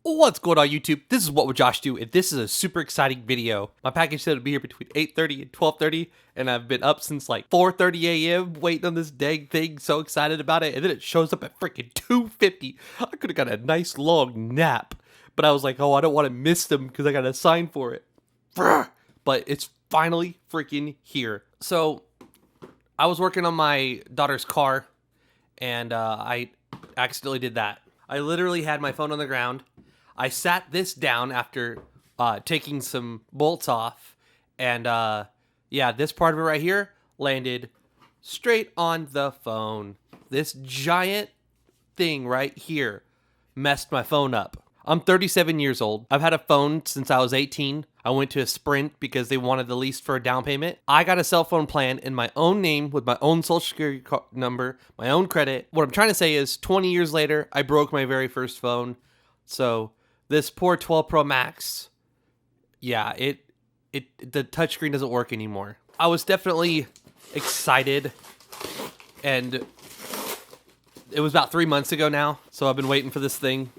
What's going on YouTube? This is What Would Josh Do, and this is a super exciting video. My package said it'd be here between 8:30 and 12:30, and I've been up since like 4:30 a.m. waiting on this dang thing, so excited about it, and then it shows up at freaking 2:50. I could have got a nice long nap, but I was like, oh, I don't want to miss them because I got to sign for it. But it's finally freaking here. So I was working on my daughter's car, and I accidentally did that. I literally had my phone on the ground. I sat this down after taking some bolts off, and yeah, this part of it right here landed straight on the phone. This giant thing right here messed my phone up. I'm 37 years old. I've had a phone since I was 18. I went to a Sprint because they wanted the least for a down payment. I got a cell phone plan in my own name with my own social security number, my own credit. What I'm trying to say is 20 years later, I broke my very first phone. So this poor 12 Pro Max, yeah, the touchscreen doesn't work anymore. I was definitely excited, and it was about 3 months ago now, so I've been waiting for this thing.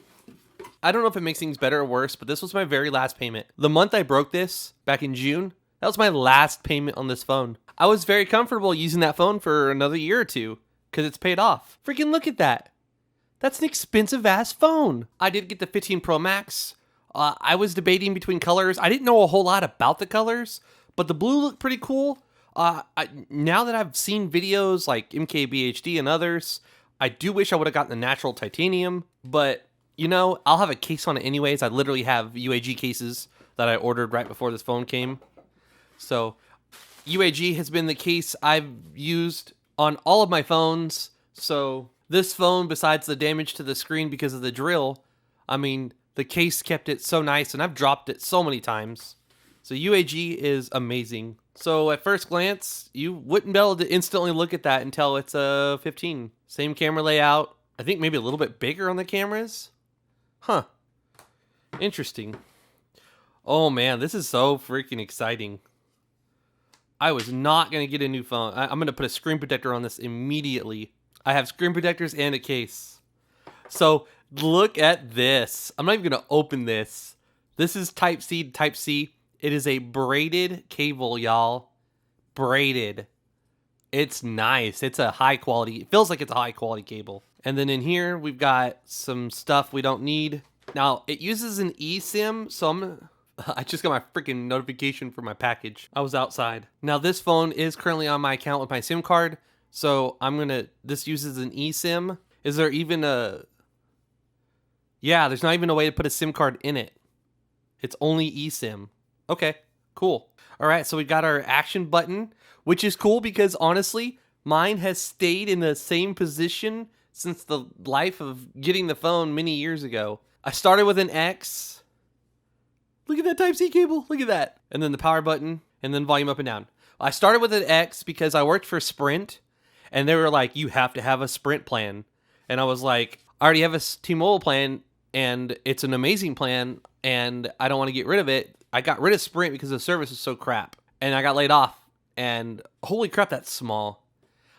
I don't know if it makes things better or worse, but this was my very last payment. The month I broke this, back in June, that was my last payment on this phone. I was very comfortable using that phone for another year or two, because it's paid off. Freaking look at that. That's an expensive ass phone. I did get the 15 Pro Max. I was debating between colors. I didn't know a whole lot about the colors, but the blue looked pretty cool. Now that I've seen videos like MKBHD and others, I do wish I would have gotten the natural titanium, but you know, I'll have a case on it anyways. I literally have UAG cases that I ordered right before this phone came. So UAG has been the case I've used on all of my phones. So this phone, besides the damage to the screen because of the drill, I mean, the case kept it so nice, and I've dropped it so many times. So UAG is amazing. So at first glance, you wouldn't be able to instantly look at that until it's a 15. Same camera layout. I think maybe a little bit bigger on the cameras. Huh. Interesting. Oh man, this is so freaking exciting. I was not going to get a new phone. I'm going to put a screen protector on this immediately. I have screen protectors and a case. So look at this. I'm not even going to open this. This is Type-C to Type-C. It is a braided cable, y'all. Braided. It's nice. It's a high quality. It feels like it's a high quality cable. And then in here, we've got some stuff we don't need. Now, it uses an eSIM, so I just got my freaking notification for my package. I was outside. Now, this phone is currently on my account with my SIM card, so this uses an eSIM. Is there even yeah, there's not even a way to put a SIM card in it. It's only eSIM. Okay, cool. All right, so we got our action button, which is cool because honestly, mine has stayed in the same position since the life of getting the phone many years ago. I started with an X. Look at that Type-C cable. Look at that. And then the power button, and then volume up and down. I started with an X because I worked for Sprint, and they were like, you have to have a Sprint plan. And I was like, I already have a T-Mobile plan, and it's an amazing plan, and I don't want to get rid of it. I got rid of Sprint because the service is so crap. And I got laid off, and holy crap, that's small.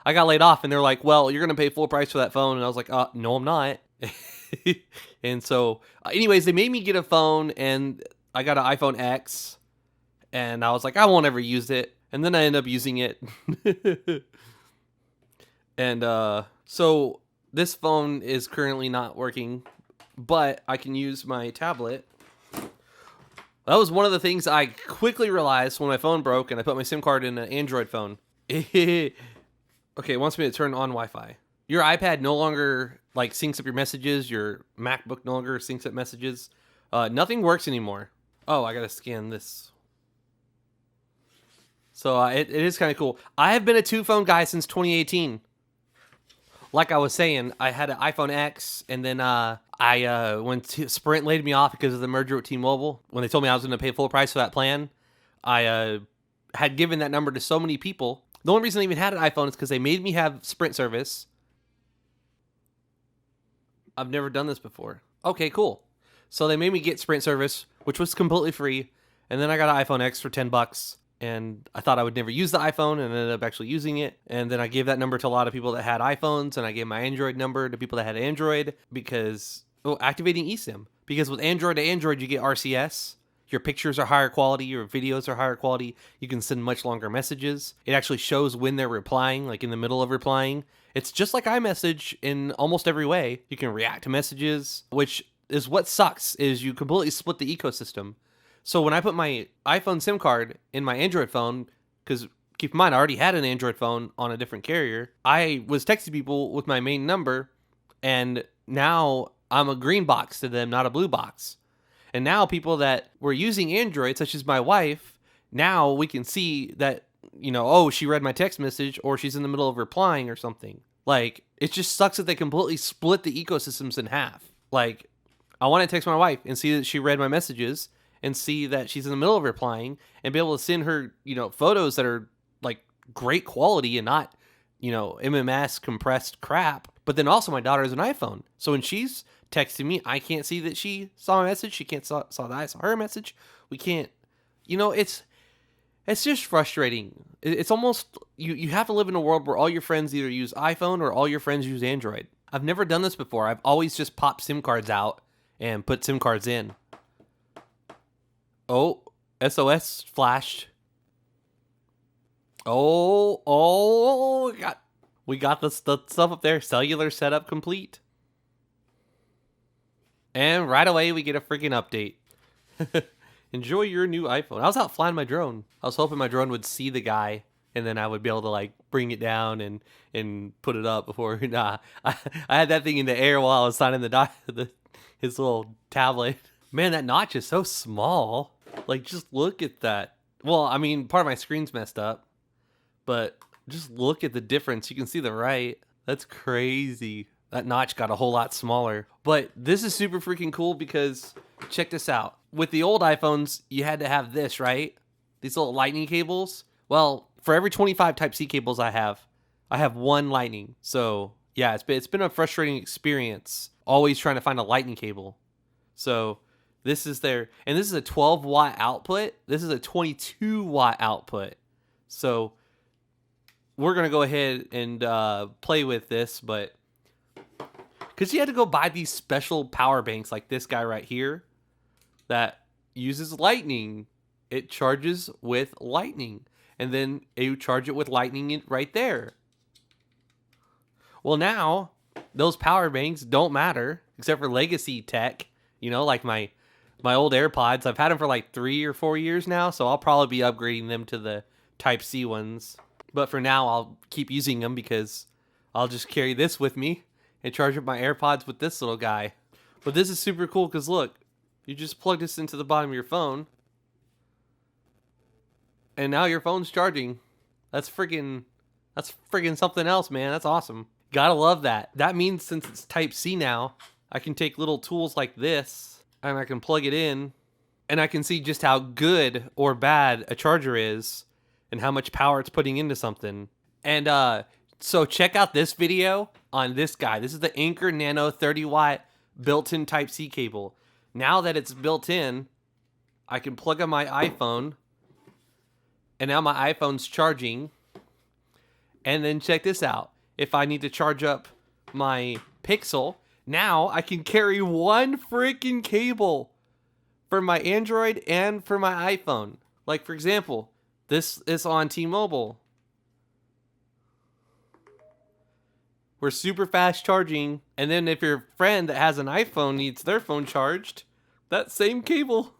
I got laid off, and they're like, well, you're going to pay full price for that phone. And I was like, no, I'm not. And so, anyways, they made me get a phone, and I got an iPhone X. And I was like, I won't ever use it. And then I ended up using it. And so, this phone is currently not working, but I can use my tablet. That was one of the things I quickly realized when my phone broke, and I put my SIM card in an Android phone. Okay, it wants me to turn on Wi-Fi. Your iPad no longer syncs up your messages. Your MacBook no longer syncs up messages. Nothing works anymore. Oh, I gotta scan this. So it is kind of cool. I have been a two-phone guy since 2018. Like I was saying, I had an iPhone X, and then when Sprint laid me off because of the merger with T-Mobile, when they told me I was going to pay full price for that plan, I had given that number to so many people. The only reason I even had an iPhone is because they made me have Sprint service. I've never done this before. Okay, cool. So they made me get Sprint service, which was completely free. And then I got an iPhone X for $10. And I thought I would never use the iPhone, and ended up actually using it. And then I gave that number to a lot of people that had iPhones, and I gave my Android number to people that had Android because, activating eSIM. Because with Android to Android, you get RCS. Your pictures are higher quality. Your videos are higher quality. You can send much longer messages. It actually shows when they're replying, like in the middle of replying. It's just like iMessage in almost every way. You can react to messages, which is what sucks, is you completely split the ecosystem. So when I put my iPhone SIM card in my Android phone, because keep in mind, I already had an Android phone on a different carrier, I was texting people with my main number, and now I'm a green box to them, not a blue box. And now people that were using Android, such as my wife, now we can see that, oh, she read my text message or she's in the middle of replying or something. Like, it just sucks that they completely split the ecosystems in half. Like, I want to text my wife and see that she read my messages and see that she's in the middle of replying and be able to send her, photos that are like great quality and not, MMS compressed crap. But then also my daughter has an iPhone. So when she's texting me, I can't see that she saw my message. She can't saw that I saw her message. We can't, it's just frustrating. It's almost, you have to live in a world where all your friends either use iPhone or all your friends use Android. I've never done this before. I've always just popped SIM cards out and put SIM cards in. Oh, SOS flashed. Oh, we got the stuff up there. Cellular setup complete. And right away, we get a freaking update. Enjoy your new iPhone. I was out flying my drone. I was hoping my drone would see the guy, and then I would be able to like bring it down and put it up before. Nah, I had that thing in the air while I was signing his little tablet. Man, that notch is so small. Like, just look at that. Well, I mean, part of my screen's messed up, but just look at the difference. You can see the right. That's crazy. That notch got a whole lot smaller. But this is super freaking cool because check this out. With the old iPhones, you had to have this, right? These little lightning cables. Well, for every 25 Type-C cables I have one lightning. So yeah, it's been a frustrating experience always trying to find a lightning cable. So this is there, and this is a 12 watt output. This is a 22 watt output. So we're gonna go ahead and play with this, but because you had to go buy these special power banks like this guy right here that uses lightning. It charges with lightning, and then you charge it with lightning right there. Well, now those power banks don't matter except for legacy tech. Like my old AirPods. I've had them for like 3 or 4 years now, so I'll probably be upgrading them to the Type-C ones. But for now, I'll keep using them because I'll just carry this with me and charge up my AirPods with this little guy. But this is super cool because look, you just plug this into the bottom of your phone, and now your phone's charging. That's friggin' something else, man. That's awesome. Gotta love that. That means since it's Type-C now, I can take little tools like this and I can plug it in, and I can see just how good or bad a charger is and how much power it's putting into something. And so check out this video on this guy. This is the Anker Nano 30 watt built-in Type-C cable. Now that it's built in, I can plug in my iPhone, and now my iPhone's charging. And then check this out. If I need to charge up my Pixel, now I can carry one freaking cable for my Android and for my iPhone. Like, for example, this is on T-Mobile. We're super fast charging. And then if your friend that has an iPhone needs their phone charged, that same cable.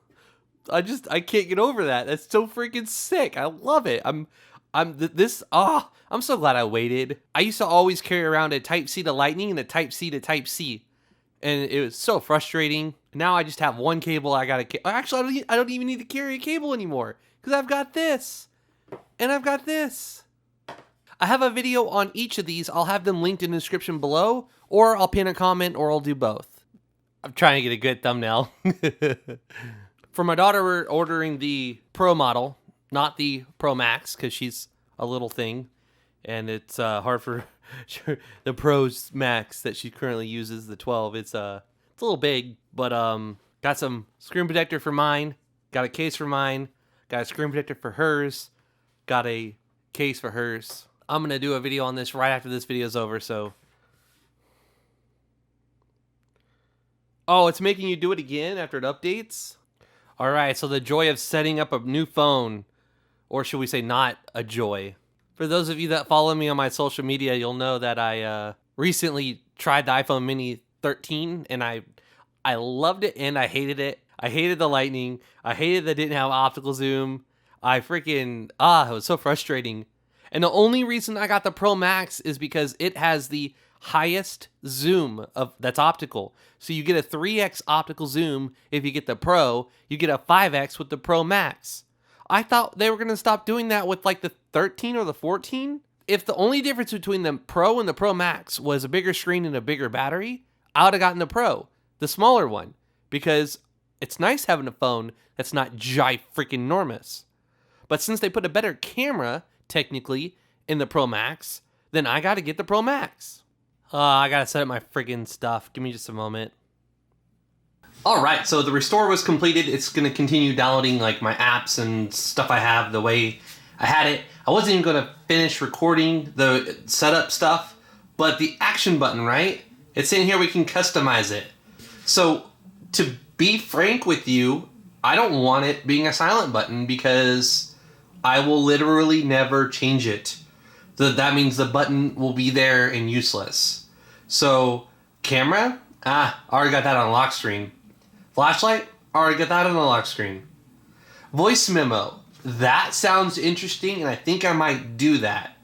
I can't get over that. That's so freaking sick. I love it. I'm so glad I waited. I used to always carry around a Type-C to Lightning and a Type-C to Type-C, and it was so frustrating. Now I just have one cable. Actually, I don't even need to carry a cable anymore because I've got this, and I've got this. I have a video on each of these. I'll have them linked in the description below, or I'll pin a comment, or I'll do both. I'm trying to get a good thumbnail. For my daughter, we're ordering the Pro model, not the Pro Max, because she's a little thing, and it's hard for the Pro Max that she currently uses, the 12. It's a little big, but got some screen protector for mine, got a case for mine, got a screen protector for hers, got a case for hers. I'm gonna do a video on this right after this video is over, so Oh, it's making you do it again after it updates? All right, so the joy of setting up a new phone, or should we say not a joy. For those of you that follow me on my social media, you'll know that I recently tried the iPhone mini 13 and I loved it and I hated it. I hated the lightning. I hated that it didn't have optical zoom. I freaking it was so frustrating. And the only reason I got the Pro Max is because it has the highest zoom of that's optical. So you get a 3x optical zoom if you get the Pro, you get a 5x with the Pro Max. I thought they were going to stop doing that with like the 13 or the 14. If the only difference between the Pro and the Pro Max was a bigger screen and a bigger battery, I would have gotten the Pro, the smaller one, because it's nice having a phone that's not freaking enormous. But since they put a better camera, technically, in the Pro Max, then I got to get the Pro Max. I got to set up my freaking stuff. Give me just a moment. All right, so the restore was completed. It's going to continue downloading like my apps and stuff I have the way I had it. I wasn't even going to finish recording the setup stuff, but the action button, right? It's in here, we can customize it. So to be frank with you, I don't want it being a silent button because I will literally never change it. That means the button will be there and useless. So camera, I already got that on lock screen. Flashlight, already got that on the lock screen. Voice memo, that sounds interesting, and I think I might do that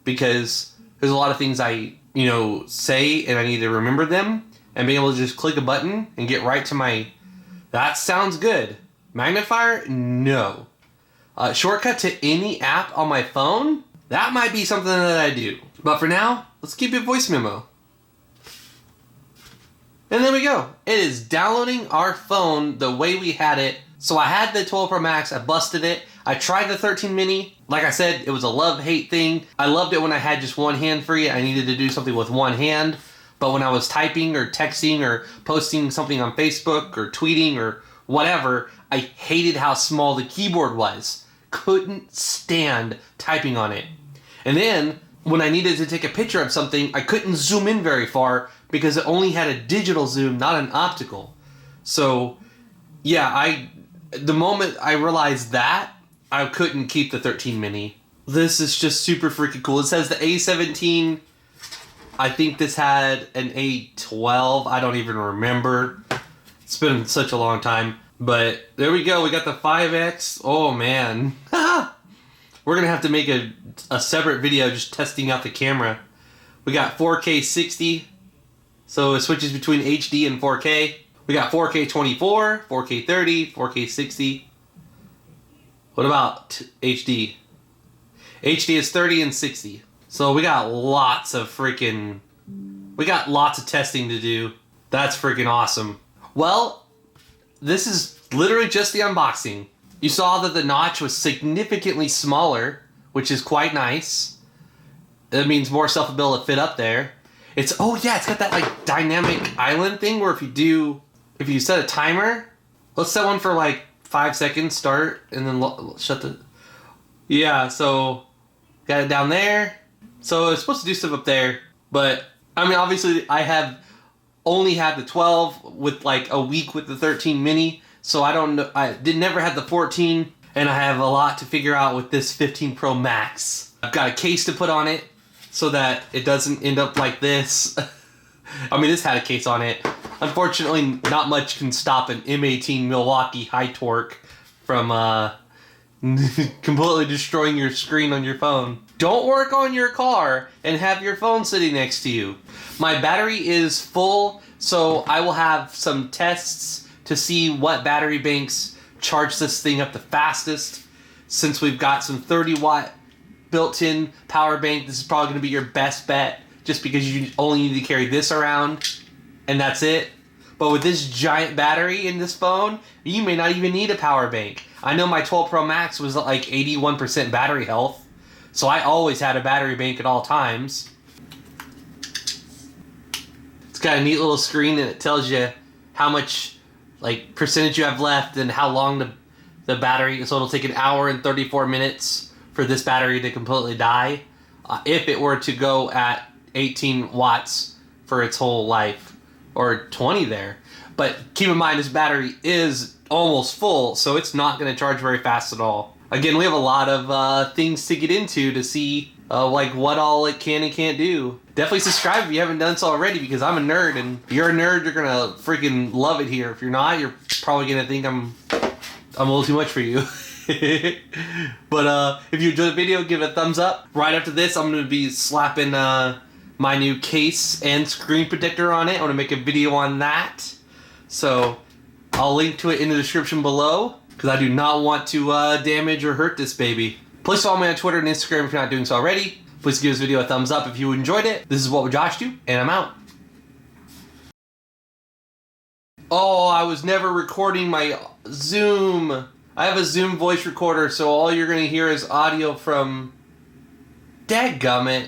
because there's a lot of things I, say and I need to remember them, and being able to just click a button and get right to my. That sounds good. Magnifier, no. Shortcut to any app on my phone, that might be something that I do. But for now, let's keep it voice memo. And there we go. It is downloading our phone the way we had it. So I had the 12 Pro Max, I busted it. I tried the 13 mini. Like I said, it was a love-hate thing. I loved it when I had just one hand free. I needed to do something with one hand. But when I was typing or texting or posting something on Facebook or tweeting or whatever, I hated how small the keyboard was. Couldn't stand typing on it. And then when I needed to take a picture of something, I couldn't zoom in very far because it only had a digital zoom, not an optical. So, yeah, the moment I realized that, I couldn't keep the 13 mini. This is just super freaking cool. It says the A17. I think this had an A12. I don't even remember. It's been such a long time. But there we go. We got the 5X. Oh, man. We're going to have to make a separate video just testing out the camera. We got 4K 60. So it switches between HD and 4K. We got 4K 24, 4K 30, 4K 60. What about HD? HD is 30 and 60. So we got lots of testing to do. That's freaking awesome. Well, this is literally just the unboxing. You saw that the notch was significantly smaller, which is quite nice. That means more stuff will be able to fit up there. It's got that like dynamic island thing where if you set a timer, let's set one for like 5 seconds, start, and then shut the. Yeah, so got it down there. So it's supposed to do stuff up there, but I mean, obviously I have only had the 12 with like a week with the 13 mini, so I don't know. I never had the 14, and I have a lot to figure out with this 15 Pro Max. I've got a case to put on it so that it doesn't end up like this. I mean, this had a case on it. Unfortunately, not much can stop an M18 Milwaukee high torque from completely destroying your screen on your phone. Don't work on your car and have your phone sitting next to you. My battery is full, so I will have some tests to see what battery banks charge this thing up the fastest. Since we've got some 30-watt built-in power bank, this is probably going to be your best bet, just because you only need to carry this around, and that's it. But with this giant battery in this phone, you may not even need a power bank. I know my 12 Pro Max was like 81% battery health, so I always had a battery bank at all times. It's got a neat little screen and it tells you how much like percentage you have left and how long the battery, so it'll take an hour and 34 minutes for this battery to completely die if it were to go at 18 watts for its whole life, or 20 there. But keep in mind, this battery is almost full, so it's not going to charge very fast at all. Again, we have a lot of things to get into to see like what all it can and can't do. Definitely subscribe if you haven't done so already, because I'm a nerd, and if you're a nerd, you're gonna freaking love it here. If you're not, you're probably gonna think I'm a little too much for you. But if you enjoyed the video, give it a thumbs up. Right after this, I'm gonna be slapping my new case and screen protector on it. I want to make a video on that, so I'll link to it in the description below, because I do not want to damage or hurt this baby. Please follow me on Twitter and Instagram if you're not doing so already. Please give this video a thumbs up if you enjoyed it. This is What Would Josh Do, and I'm out. Oh, I was never recording my Zoom. I have a Zoom voice recorder, so all you're going to hear is audio from... Dadgummit.